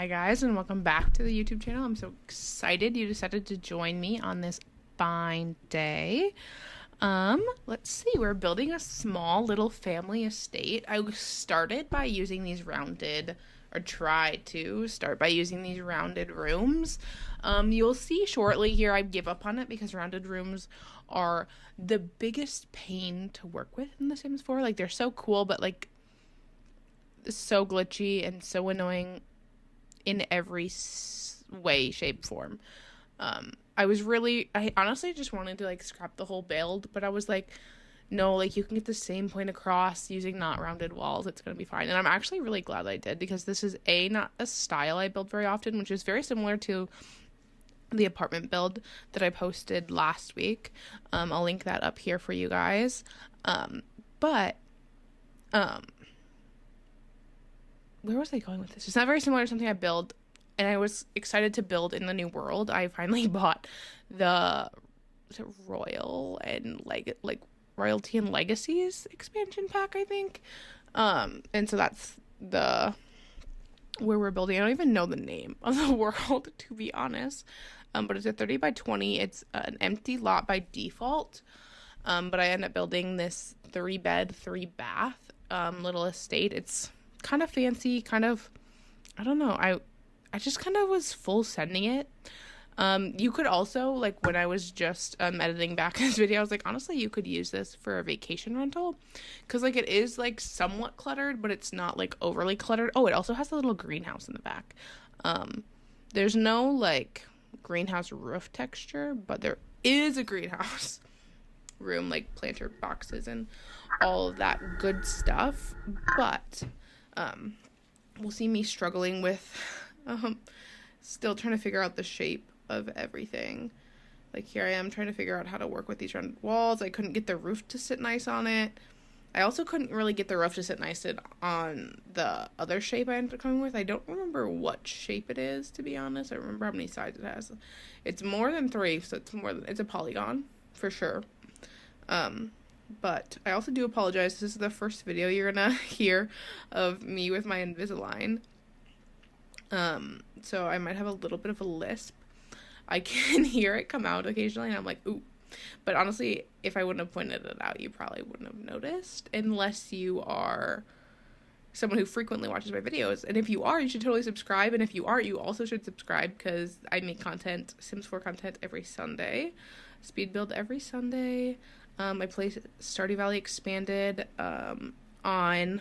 Hi guys, and welcome back to the YouTube channel. I'm so excited you decided to join me on this fine day. Let's see, we're building a small little family estate. I started by using these rounded, or tried to start by using these rounded rooms. You'll see shortly here I give up on it because rounded rooms are the biggest pain to work with in The Sims 4. Like, they're so cool, but like so glitchy and so annoying in every way, shape, form. I honestly just wanted to like scrap the whole build, but I was like, no, like you can get the same point across using not rounded walls. It's gonna be fine. And I'm actually really glad I did because this is not a style I build very often, which is very similar to the apartment build that I posted last week. I'll link that up here for you guys. But where was I going with this? It's not very similar to something I build, and I was excited to build in the new world. I finally bought the Royal and like Royalty and Legacies expansion pack, I think. And so that's the where we're building. I don't even know the name of the world, to be honest. But it's a 30 by 20. It's an empty lot by default. But I end up building this 3-bed, 3-bath little estate. It's kind of fancy, kind of, I don't know, I just kind of was full sending it. You could also, like, when I was just editing back this video, I was like, honestly, you could use this for a vacation rental, because like it is like somewhat cluttered, but it's not like overly cluttered. Oh, it also has a little greenhouse in the back. There's no like greenhouse roof texture, but there is a greenhouse room, like planter boxes and all of that good stuff. But we'll see me struggling with still trying to figure out the shape of everything. Like, here I am trying to figure out how to work with these rounded walls. I couldn't get the roof to sit nice on it. I also couldn't really get the roof to sit nice on the other shape I ended up coming with. I don't remember what shape it is, to be honest. I remember how many sides it has. It's more than 3, so it's a polygon for sure. But I also do apologize. This is the first video you're gonna hear of me with my Invisalign. So I might have a little bit of a lisp. I can hear it come out occasionally, and I'm like, ooh. But honestly, if I wouldn't have pointed it out, you probably wouldn't have noticed, unless you are someone who frequently watches my videos. And if you are, you should totally subscribe. And if you aren't, you also should subscribe, because I make content, Sims 4 content, every Sunday. Speed build every Sunday. I play Stardew Valley Expanded on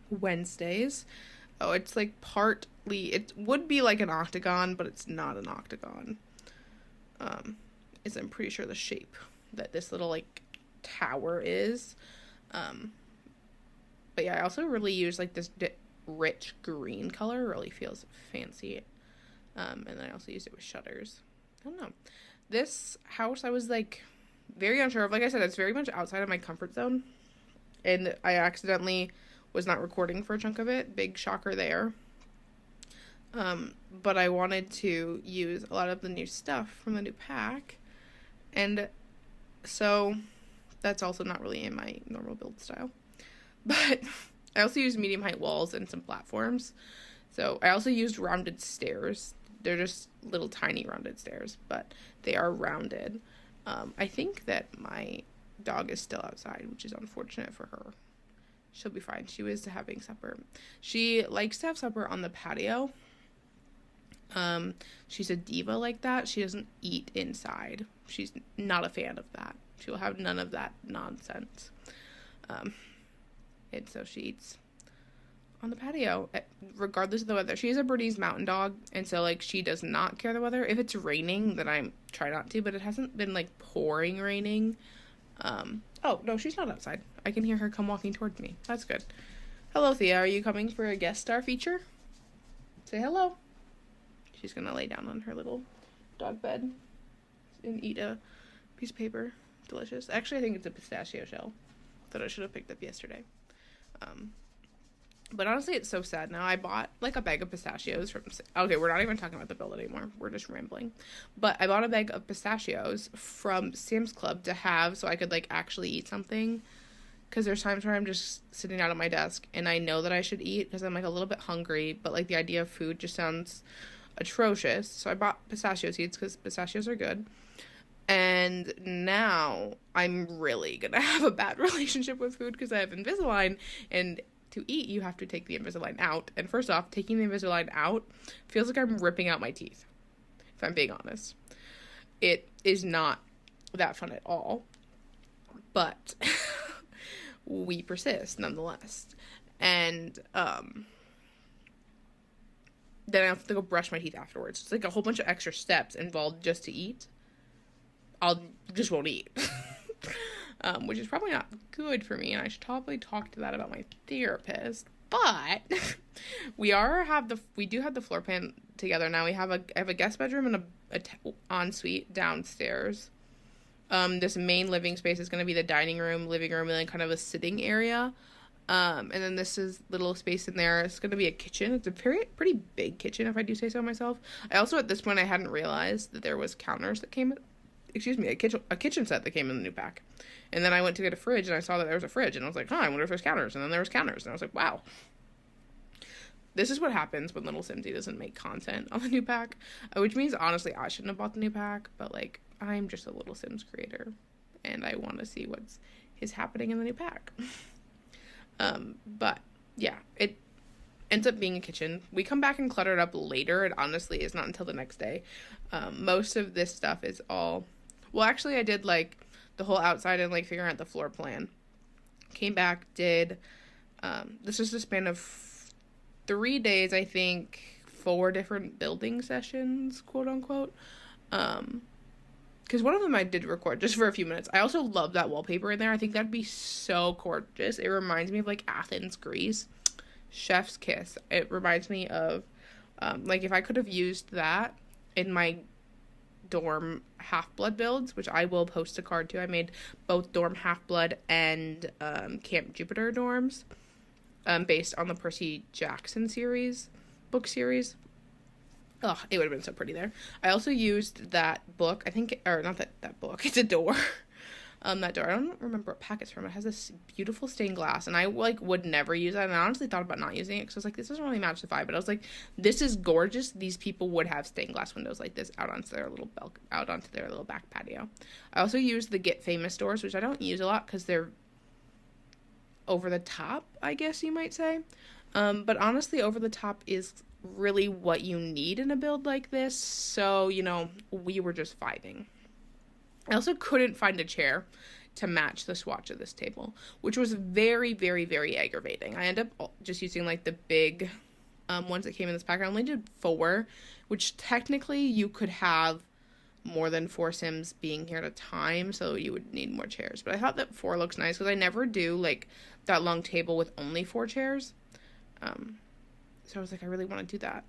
Wednesdays. Oh, it's like partly, it would be like an octagon, but it's not an octagon. Is I'm pretty sure the shape that this little like tower is. But yeah, I also really use like this rich green color. It really feels fancy. And then I also used it with shutters. I don't know. This house, I was like very unsure of. Like I said, it's very much outside of my comfort zone, and I accidentally was not recording for a chunk of it. Big shocker there. But I wanted to use a lot of the new stuff from the new pack, and so that's also not really in my normal build style. But I also used medium height walls and some platforms. So I also used rounded stairs. They're just little tiny rounded stairs, but they are rounded. I think that my dog is still outside, which is unfortunate for her. She'll be fine. She was having supper. She likes to have supper on the patio. She's a diva like that. She doesn't eat inside. She's not a fan of that. She'll have none of that nonsense. And so she eats on the patio, regardless of the weather. She's a Bernese mountain dog, and so like she does not care the weather. If it's raining, then I try not to, but it hasn't been like pouring raining. Oh no, she's not outside. I can hear her come walking towards me. That's good. Hello, Thea. Are you coming for a guest star feature? Say hello. She's gonna lay down on her little dog bed and eat a piece of paper. Delicious. Actually, I think it's a pistachio shell that I should have picked up yesterday. But honestly, it's so sad now. I bought like a bag of pistachios from... Okay, we're not even talking about the build anymore. We're just rambling. But I bought a bag of pistachios from Sam's Club to have so I could like actually eat something because there's times where I'm just sitting down at my desk and I know that I should eat because I'm like a little bit hungry, but like the idea of food just sounds atrocious. So I bought pistachio seeds because pistachios are good. And now I'm really gonna have a bad relationship with food because I have Invisalign, and to eat you have to take the Invisalign out. And first off, taking the Invisalign out feels like I'm ripping out my teeth, if I'm being honest. It is not that fun at all, but we persist nonetheless. And then I have to go brush my teeth afterwards. It's like a whole bunch of extra steps involved just to eat. Just won't eat. Which is probably not good for me, and I should probably talk to that about my therapist. But we do have the floor plan together now. I have a guest bedroom and a ensuite downstairs. This main living space is going to be the dining room, living room, and then kind of a sitting area. And then this is little space in there. It's going to be a kitchen. It's a pretty big kitchen, if I do say so myself. I also, at this point, I hadn't realized that there was counters that came, a kitchen set that came in the new pack. And then I went to get a fridge, and I saw that there was a fridge, and I was like, I wonder if there's counters. And then there was counters, and I was like, wow. This is what happens when Little Simsy doesn't make content on the new pack, which means, honestly, I shouldn't have bought the new pack, but, like, I'm just a Little Sims creator, and I want to see what is happening in the new pack. But, yeah, it ends up being a kitchen. We come back and clutter it up later. It honestly is not until the next day. Most of this stuff is all... Well, actually, I did, like, the whole outside and, like, figuring out the floor plan. Came back, did... this was a span of 3 days, I think, 4 different building sessions, quote-unquote. Because one of them I did record just for a few minutes. I also love that wallpaper in there. I think that'd be so gorgeous. It reminds me of, like, Athens, Greece. Chef's kiss. It reminds me of, like, if I could have used that in my dorm Half-Blood builds, which I will post a card to. I made both dorm Half-Blood and Camp Jupiter dorms based on the Percy Jackson book series. Oh, it would have been so pretty there. I also used that book, I think, or not that book, it's a door. That door, I don't remember what pack it's from. It has this beautiful stained glass, and I, like, would never use that, and I honestly thought about not using it, because I was like, this doesn't really match the vibe, but I was like, this is gorgeous. These people would have stained glass windows like this out onto their little back patio. I also used the Get Famous doors, which I don't use a lot, because they're over the top, I guess you might say. But honestly, over the top is really what you need in a build like this, so, you know, we were just vibing. I also couldn't find a chair to match the swatch of this table, which was very, very, very aggravating. I ended up just using, like, the big ones that came in this pack. I only did 4, which technically you could have more than 4 Sims being here at a time, so you would need more chairs. But I thought that 4 looks nice, because I never do, like, that long table with only 4 chairs. So I was like, I really want to do that.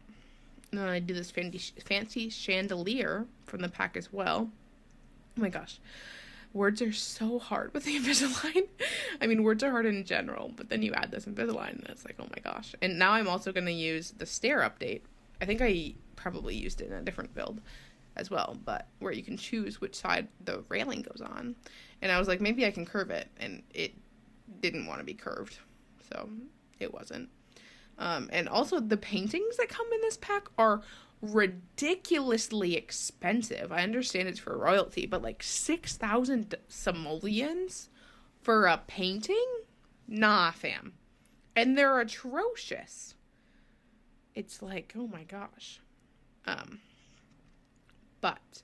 And then I do this fancy chandelier from the pack as well. Oh my gosh. Words are so hard with the Invisalign. I mean, words are hard in general, but then you add this Invisalign, and it's like, oh my gosh. And now I'm also going to use the stair update. I think I probably used it in a different build as well, but where you can choose which side the railing goes on. And I was like, maybe I can curve it, and it didn't want to be curved, so it wasn't. And also, the paintings that come in this pack are ridiculously expensive. I understand it's for royalty, but like 6,000 simoleons for a painting? Nah, fam. And they're atrocious. It's like, oh my gosh. But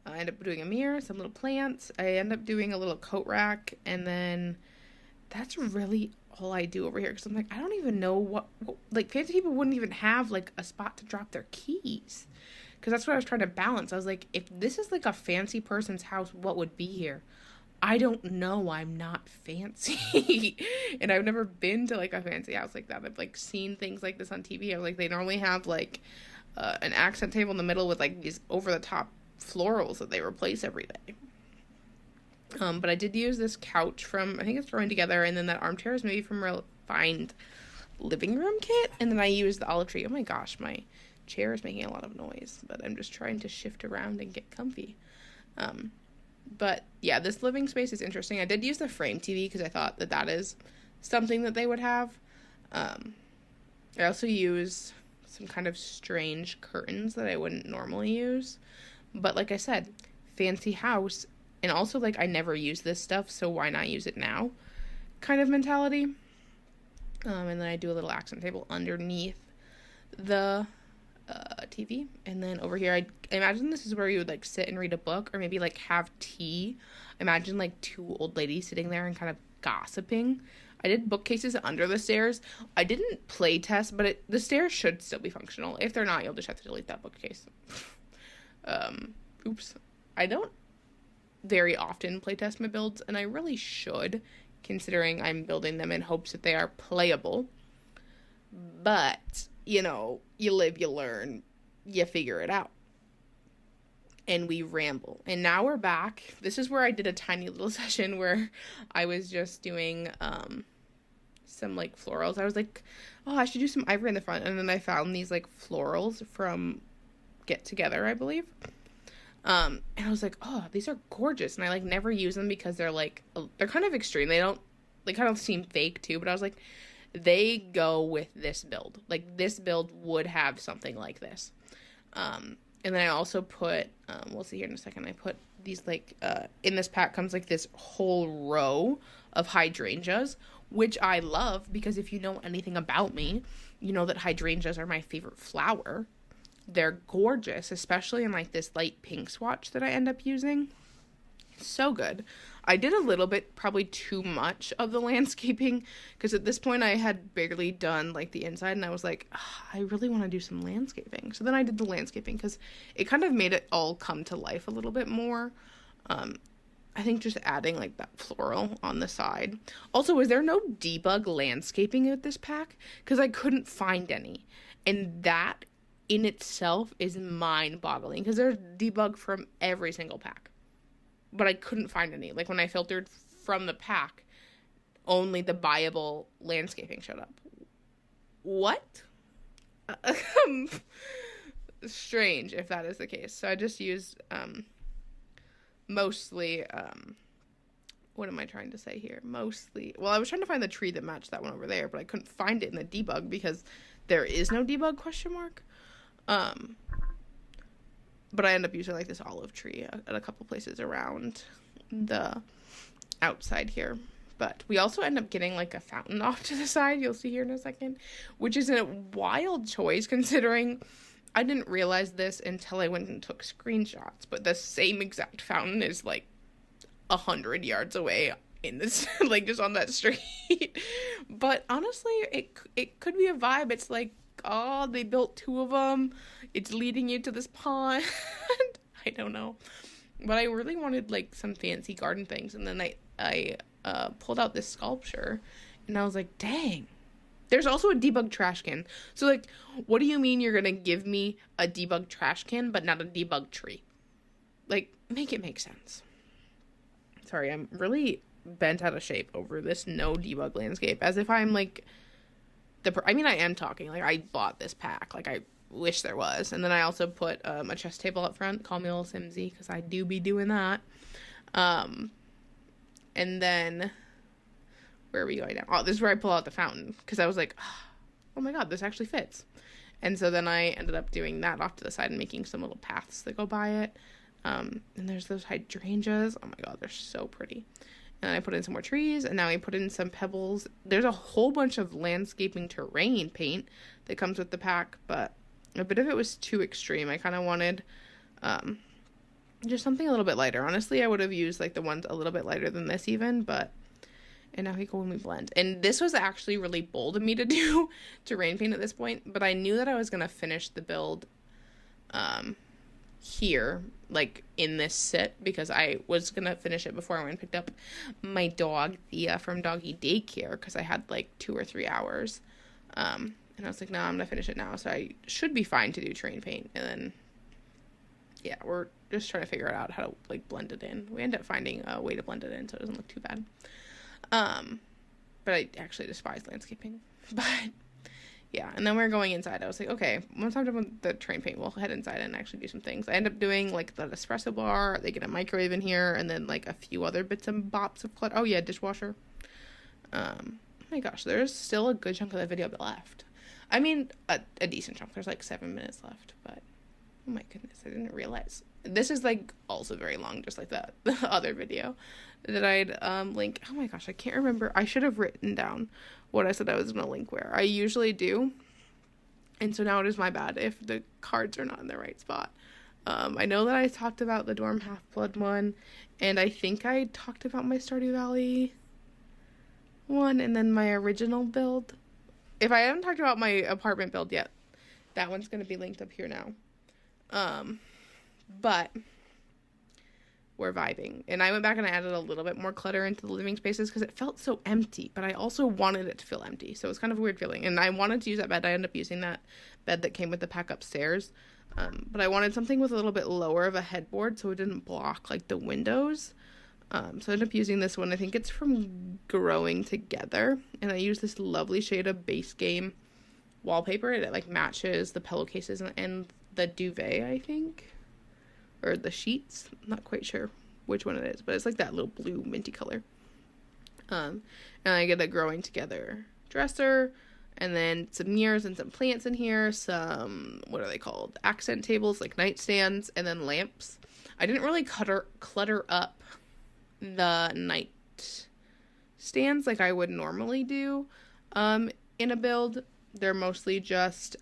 I end up doing a mirror, some little plants. I end up doing a little coat rack, and then that's really all I do over here, because I'm like, I don't even know what like, fancy people wouldn't even have, like, a spot to drop their keys, because that's what I was trying to balance. I was like, if this is, like, a fancy person's house, what would be here? I don't know. I'm not fancy. And I've never been to, like, a fancy house like that. I've, like, seen things like this on TV. I was like, they normally have, like, an accent table in the middle with, like, these over-the-top florals that they replace every day. But I did use this couch from, I think it's Thrown Together, and then that armchair is maybe from Refined Living Room Kit, and then I used the olive tree. Oh my gosh, my chair is making a lot of noise, but I'm just trying to shift around and get comfy. But yeah, this living space is interesting. I did use the frame TV because I thought that that is something that they would have. Um, I also use some kind of strange curtains that I wouldn't normally use. But like I said, fancy house. And also, like, I never use this stuff, so why not use it now? Kind of mentality. And then I do a little accent table underneath the TV. And then over here, I imagine this is where you would, like, sit and read a book or maybe, like, have tea. Imagine, like, two old ladies sitting there and kind of gossiping. I did bookcases under the stairs. I didn't play test, but the stairs should still be functional. If they're not, you'll just have to delete that bookcase. Oops. I don't very often playtest my builds, and I really should, considering I'm building them in hopes that they are playable. But, you know, you live, you learn, you figure it out. And we ramble. And now we're back. This is where I did a tiny little session where I was just doing some, like, florals. I was like, oh, I should do some ivory in the front. And then I found these, like, florals from Get Together, I believe. And I was like, oh, these are gorgeous. And I, like, never use them because they're, like, they're kind of extreme. They kind of seem fake, too. But I was like, they go with this build. Like, this build would have something like this. And then I also put, we'll see here in a second, I put these, like, in this pack comes, like, this whole row of hydrangeas, which I love because if you know anything about me, you know that hydrangeas are my favorite flower. They're gorgeous, especially in, like, this light pink swatch that I end up using. So good. I did a little bit, probably too much of the landscaping, because at this point I had barely done, like, the inside, and I was like, I really want to do some landscaping. So then I did the landscaping, because it kind of made it all come to life a little bit more. I think just adding, like, that floral on the side. Also, is there no debug landscaping with this pack? Because I couldn't find any. And that in itself is mind-boggling because there's debug from every single pack, but I couldn't find any. Like, when I filtered from the pack, only the buyable landscaping showed up. What? Strange if that is the case. So I just used mostly what am I trying to say here? Mostly, well, I was trying to find the tree that matched that one over there, but I couldn't find it in the debug because there is no debug ? But I end up using, like, this olive tree at a couple places around the outside here. But we also end up getting, like, a fountain off to the side, you'll see here in a second, which is a wild choice considering I didn't realize this until I went and took screenshots, but the same exact fountain is, like, 100 yards away in this, like, just on that street. But honestly, it could be a vibe. It's like, oh, they built two of them. It's leading you to this pond. I don't know. But I really wanted, like, some fancy garden things. And then I pulled out this sculpture. And I was like, dang. There's also a debug trash can. So, like, what do you mean you're going to give me a debug trash can but not a debug tree? Like, make it make sense. Sorry, I'm really bent out of shape over this no debug landscape. As if I'm, like, I mean, I am talking. Like, I bought this pack. Like, I wish there was. And then I also put a chess table up front. Call me a little Simsy, because I do be doing that. And then, where are we going now? Oh, this is where I pull out the fountain, because I was like, oh my god, this actually fits. And so then I ended up doing that off to the side and making some little paths that go by it. And there's those hydrangeas. Oh my god, they're so pretty. And I put in some more trees, and now I put in some pebbles. There's a whole bunch of landscaping terrain paint that comes with the pack, but a bit of it was too extreme. I kind of wanted just something a little bit lighter. Honestly, I would have used, like, the ones a little bit lighter than this even, but... And now we go when we blend. And this was actually really bold of me to do terrain paint at this point, but I knew that I was going to finish the build here, like, in this sit, because I was gonna finish it before I went and picked up my dog Thea from doggy daycare, because I had, like, 2 or 3 hours, and I was like, no, I'm gonna finish it now, so I should be fine to do terrain paint. And then, yeah, we're just trying to figure out how to, like, blend it in. We end up finding a way to blend it in so it doesn't look too bad. But I actually despise landscaping. But Yeah, and then we were going inside. I was like, okay, once I'm done with the train paint, we'll head inside and actually do some things. I end up doing like the espresso bar. They get a microwave in here, and then like a few other bits and bops of clutter. Oh yeah, dishwasher. Oh my gosh, there's still a good chunk of the video left. I mean, a decent chunk. There's like 7 minutes left, but oh my goodness, I didn't realize. This is like also very long, just like the other video that I'd link. Oh my gosh, I can't remember. I should have written down what I said I was going to link where. I usually do. And so now it is my bad if the cards are not in the right spot. I know that I talked about the Dorm Half-Blood one, and I think I talked about my Stardew Valley one, and then my original build. If I haven't talked about my apartment build yet, that one's going to be linked up here now. But we're vibing. And I went back and I added a little bit more clutter into the living spaces because it felt so empty, but I also wanted it to feel empty. So it was kind of a weird feeling. And I wanted to use that bed. I ended up using that bed that came with the pack upstairs. But I wanted something with a little bit lower of a headboard so it didn't block like the windows. So I ended up using this one. I think it's from Growing Together. And I used this lovely shade of base game wallpaper. It like matches the pillowcases and the duvet, I think. Or the sheets. I'm not quite sure which one it is, but it's like that little blue minty color. And I get a Growing Together dresser, and then some mirrors and some plants in here, some, what are they called? Accent tables, like nightstands, and then lamps. I didn't really clutter up the nightstands like I would normally do in a build. They're mostly just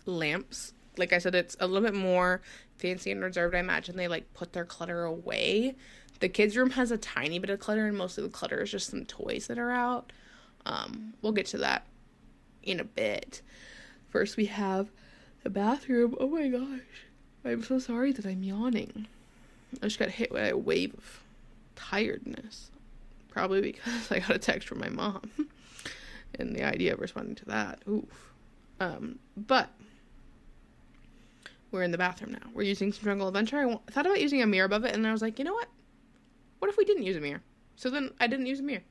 lamps. Like I said, it's a little bit more fancy and reserved. I imagine they like put their clutter away. The kids' room has a tiny bit of clutter, and most of the clutter is just some toys that are out. We'll get to that in a bit. First, we have the bathroom. Oh my gosh. I'm so sorry that I'm yawning. I just got hit with a wave of tiredness. Probably because I got a text from my mom. And the idea of responding to that. Oof. But we're in the bathroom now. We're using some Jungle Adventure. I thought about using a mirror above it, and I was like, you know what? What if we didn't use a mirror? So then I didn't use a mirror.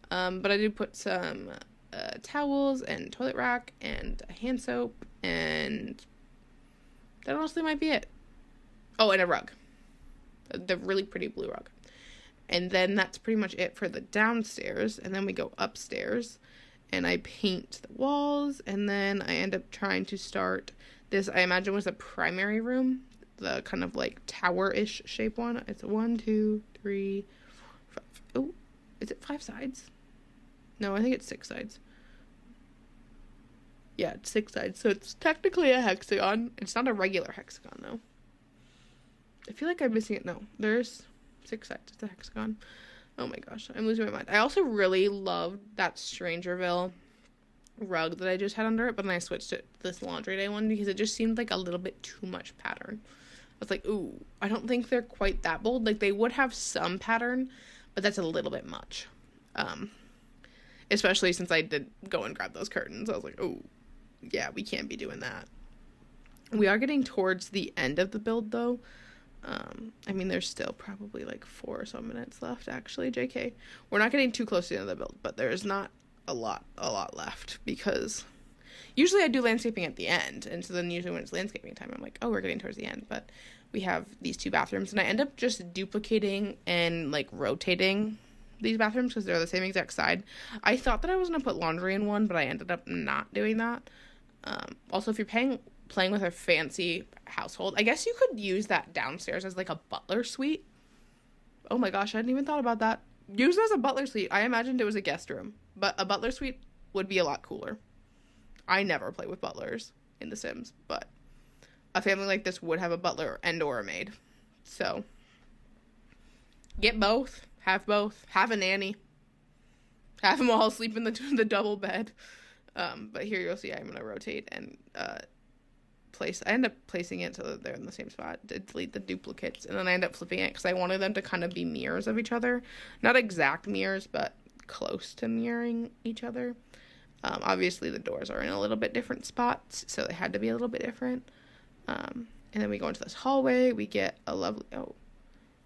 But I did put some towels and toilet rack and a hand soap, and that honestly might be it. Oh, and a rug. The really pretty blue rug. And then that's pretty much it for the downstairs. And then we go upstairs, and I paint the walls, and then I end up trying to start this, I imagine, was a primary room, the kind of like tower-ish shape one. It's 1, 2, 3, 4, 5. Oh, is it 5 sides? No, I think it's 6 sides. Yeah, it's 6 sides. So it's technically a hexagon. It's not a regular hexagon, though. I feel like I'm missing it. No, there's 6 sides. It's a hexagon. Oh my gosh, I'm losing my mind. I also really loved that Strangerville rug that I just had under it, but then I switched it to this Laundry Day one because it just seemed like a little bit too much pattern. I was like, ooh, I don't think they're quite that bold. Like, they would have some pattern, but that's a little bit much. Especially since I did go and grab those curtains. I was like, oh, yeah, we can't be doing that. We are getting towards the end of the build, though. I mean, there's still probably like 4 or so minutes left, actually, JK. We're not getting too close to the end of the build, but there's not a lot left, because usually I do landscaping at the end, and so then usually when it's landscaping time, I'm like, oh, we're getting towards the end. But we have these 2 bathrooms, and I end up just duplicating and like rotating these bathrooms because they're the same exact side. I thought that I was gonna put laundry in one, but I ended up not doing that. Also, if you're playing with a fancy household, I guess you could use that downstairs as like a butler suite. Oh my gosh, I hadn't even thought about that. Use it as a butler suite. I imagined it was a guest room, but a butler suite would be a lot cooler. I never play with butlers in The Sims, but a family like this would have a butler and or a maid. So get both. Have both. Have a nanny. Have them all sleep in the double bed. But here you'll see I'm going to rotate and place. I end up placing it so that they're in the same spot. Delete the duplicates. And then I end up flipping it because I wanted them to kind of be mirrors of each other. Not exact mirrors, but close to mirroring each other. Obviously, the doors are in a little bit different spots, so they had to be a little bit different. And then we go into this hallway. We get a lovely... Oh,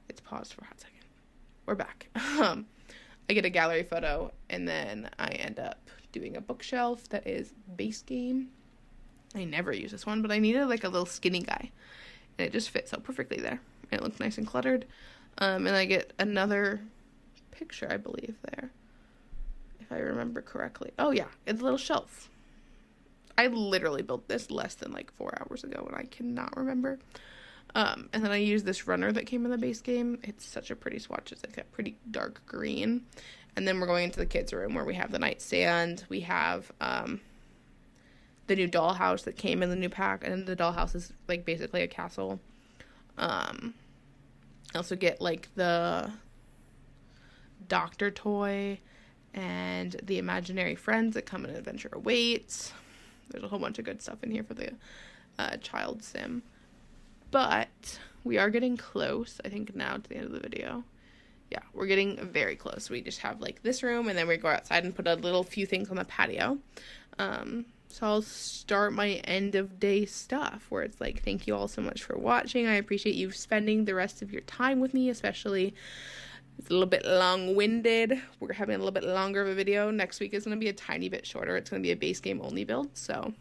it's paused for a hot second. We're back. I get a gallery photo, and then I end up doing a bookshelf that is base game. I never use this one, but I needed like a little skinny guy, and it just fits out perfectly there. And it looks nice and cluttered. And I get another picture, I believe, there, if I remember correctly. Oh yeah, it's a little shelf. I literally built this less than like 4 hours ago, and I cannot remember. And then I used this runner that came in the base game. It's such a pretty swatch. It's like a pretty dark green. And then we're going into the kids' room where we have the nightstand. We have the new dollhouse that came in the new pack, and the dollhouse is like basically a castle. I also get like the doctor toy and the imaginary friends that come in Adventure Awaits. There's a whole bunch of good stuff in here for the child sim. But we are getting close, I think, now to the end of the video. Yeah, we're getting very close. We just have like this room, and then we go outside and put a little few things on the patio. So I'll start my end of day stuff where it's like, thank you all so much for watching. I appreciate you spending the rest of your time with me, especially it's a little bit long-winded. We're having a little bit longer of a video. Next week is going to be a tiny bit shorter. It's going to be a base game only build, so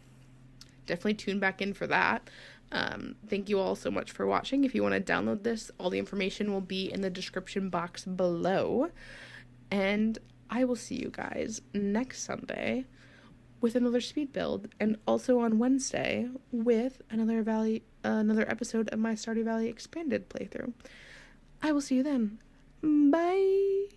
definitely tune back in for that. Thank you all so much for watching. If you want to download this, all the information will be in the description box below. And I will see you guys next Sunday with another speed build, and also on Wednesday with another episode of my Stardew Valley expanded playthrough. I will see you then. Bye.